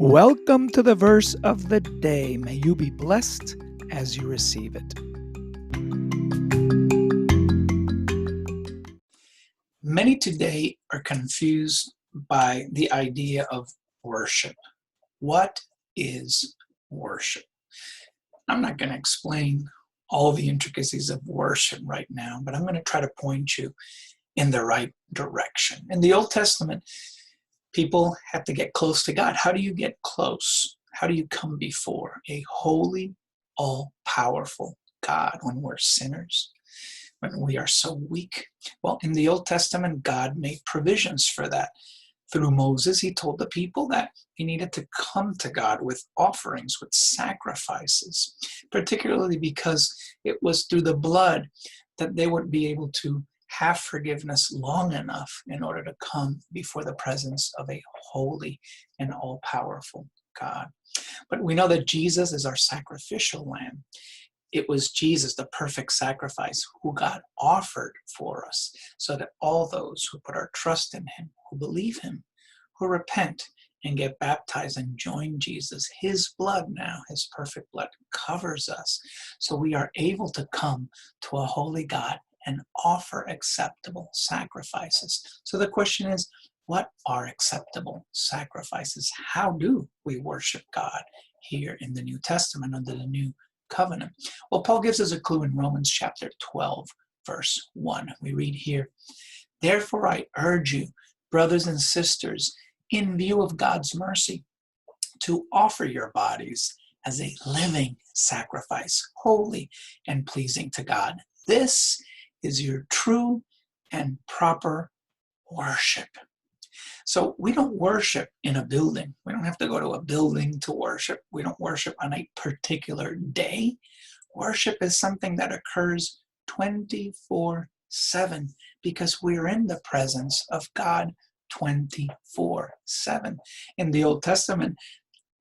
Welcome to the verse of the day. May you be blessed as you receive it. Many today are confused by the idea of worship. What is worship? I'm not going to explain all the intricacies of worship right now, but I'm going to try to point you in the right direction. In the Old Testament, people have to get close to God. How do you get close? How do you come before a holy, all-powerful God when we're sinners, when we are so weak? Well, in the Old Testament, God made provisions for that. Through Moses, he told the people that he needed to come to God with offerings, with sacrifices, particularly because it was through the blood that they would be able to have forgiveness long enough in order to come before the presence of a holy and all-powerful God. But we know that Jesus is our sacrificial lamb. It was Jesus, the perfect sacrifice, who God offered for us, so that all those who put our trust in him, who believe him, who repent and get baptized and join Jesus, his blood now, his perfect blood, covers us. So we are able to come to a holy God and offer acceptable sacrifices. So the question is, what are acceptable sacrifices? How do we worship God here in the New Testament under the New Covenant? Well, Paul gives us a clue in Romans chapter 12, verse 1. We read here, "Therefore I urge you, brothers and sisters, in view of God's mercy, to offer your bodies as a living sacrifice, holy and pleasing to God. This is your true and proper worship." So we don't worship in a building. We don't have to go to a building to worship. We don't worship on a particular day. Worship is something that occurs 24/7 because we're in the presence of God 24/7. In the Old Testament,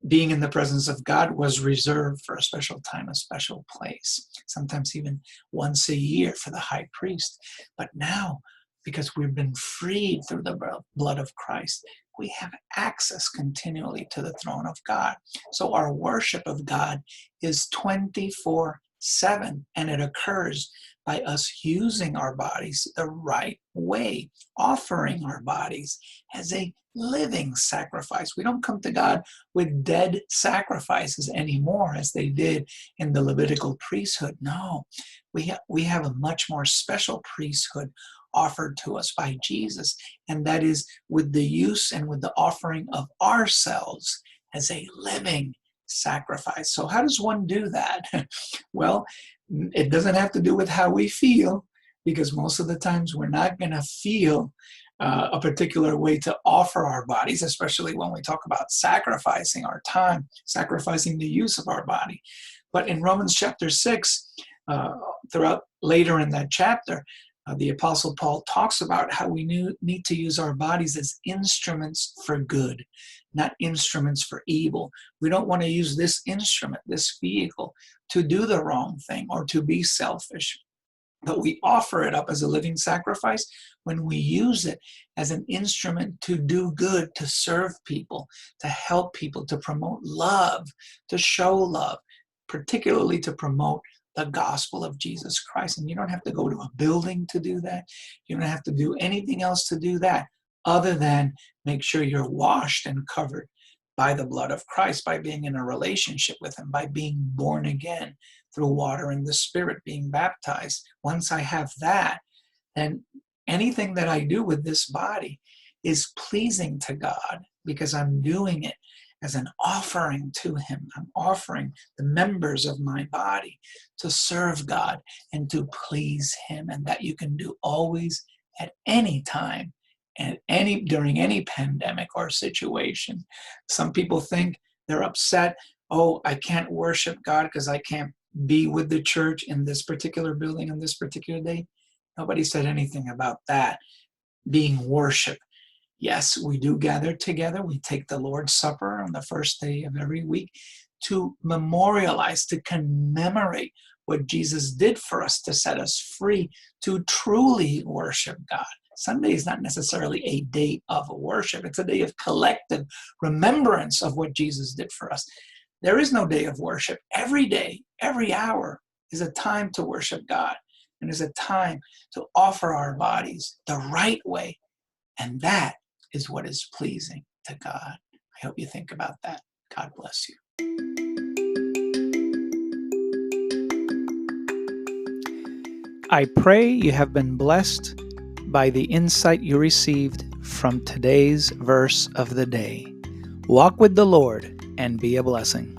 being in the presence of God was reserved for a special time, a special place, sometimes even once a year for the high priest. But now, because we've been freed through the blood of Christ, we have access continually to the throne of God. So our worship of God is 24/7, and it occurs by us using our bodies the right way, offering our bodies as a living sacrifice. We don't come to God with dead sacrifices anymore as they did in the Levitical priesthood. No, we have a much more special priesthood offered to us by Jesus, and that is with the use and with the offering of ourselves as a living sacrifice. So how does one do that? Well, it doesn't have to do with how we feel, because most of the times we're not going to feel a particular way to offer our bodies, especially when we talk about sacrificing our time, sacrificing the use of our body. But in Romans chapter 6, throughout later in that chapter, the Apostle Paul talks about how we need to use our bodies as instruments for good, not instruments for evil. We don't want to use this instrument, this vehicle, to do the wrong thing or to be selfish. But we offer it up as a living sacrifice when we use it as an instrument to do good, to serve people, to help people, to promote love, to show love, particularly to promote the gospel of Jesus Christ. And you don't have to go to a building to do that. You don't have to do anything else to do that other than make sure you're washed and covered by the blood of Christ, by being in a relationship with him, by being born again through water and the Spirit, being baptized. Once I have that, then anything that I do with this body is pleasing to God because I'm doing it as an offering to him. I'm offering the members of my body to serve God and to please him, and that you can do always at any time and during any pandemic or situation. Some people think they're upset, oh, I can't worship God because I can't be with the church in this particular building on this particular day. Nobody said anything about that being worship. Yes, we do gather together. We take the Lord's Supper on the first day of every week to memorialize, to commemorate what Jesus did for us to set us free to truly worship God. Sunday is not necessarily a day of worship. It's a day of collective remembrance of what Jesus did for us. There is no day of worship. Every day, every hour is a time to worship God, and is a time to offer our bodies the right way. And that is what is pleasing to God. I hope you think about that. God bless you. I pray you have been blessed by the insight you received from today's verse of the day. Walk with the Lord and be a blessing.